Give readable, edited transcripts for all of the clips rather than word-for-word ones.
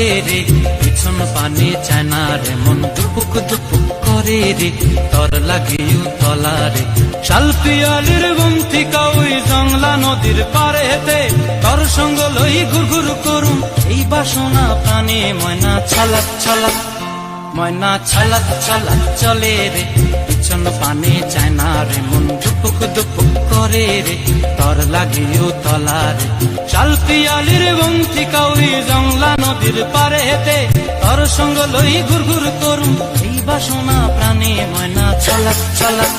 চলে রে, পিছন পানে চায় না রে, মন দুপুক দুপুক করে রে, তর লাগিও তলা রে। শালপিয়ালির বন্তিকা ওই জংলা নদীর পারেতে, তর সঙ্গ লই ঘুর ঘুর করুম এই বাসনা প্রাণে। ময়না ছালাক ছালাক, ময়না ছালাক ছালাক চলে রে, পিছন পানে চায় না রে, মন দুপুক দুপুক করে রে, তর লাগিও তলা রে। শালপিয়ালির বন্তিকা ওই জংলা নদীর পারেতে, তর সঙ্গ লই ঘুর ঘুর করুম এই বাসনা প্রাণে। ময়না ছালাক ছালাক।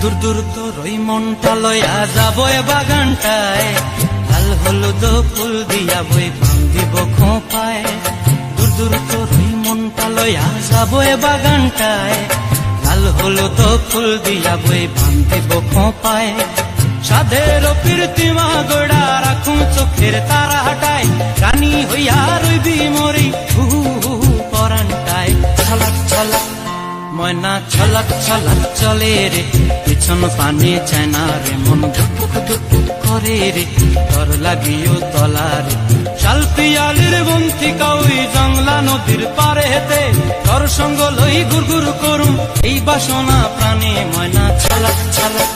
দূর দূর তোর ওই মনটা লয়া যাবো এ বাগানটায়, লাল হলুদ ফুল দিয়া বই বান্ধিব খোঁপায়। দূর দূর তোর ওই মনটা লয়া যাবো এ বাগানটায়, লাল হলুদ ফুল দিয়া বই বান্ধিব খোঁপায়। সাধের প্রীতিমা গোড়া রাখুন চোখের তারা হাটায়, রানী হইয়া রইবি মরি হু হু পরানটায়। ছলাক ছলাক, ময়না ছলাক ছলাক চলে রে, পিছন পানে চায় না রে, মন দুপুক দুপুক করে রে, তর লাগিও তলা রে। শালপিয়ালির বন্তিকা ওই জংলা নদীর পারেতে, তর সঙ্গ লই ঘুর ঘুর করুম এই বাসনা প্রাণে। ময়না ছলাক ছলাক।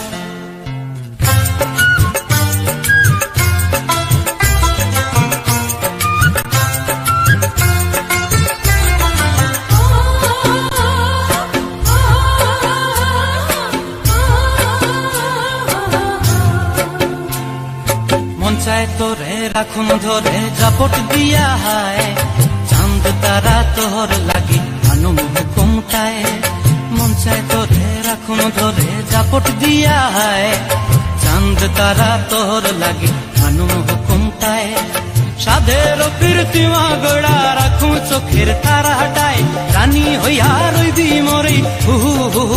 মন চায় তোরে রাখুন ধরে জাপট দিয়া হায়, চাঁদ তারা তোর লাগি হানুম হুকুমটায়। মন চায় তোরে রাখুন ধরে জাপট দিয়া হায়, চাঁদ তারা তোর লাগি হানুম হুকুমটায়। সাধের প্রীতিমা গোড়া রাখুন চোখের তারা হাটায়, রানী হইয়া রইবি মরি হু হু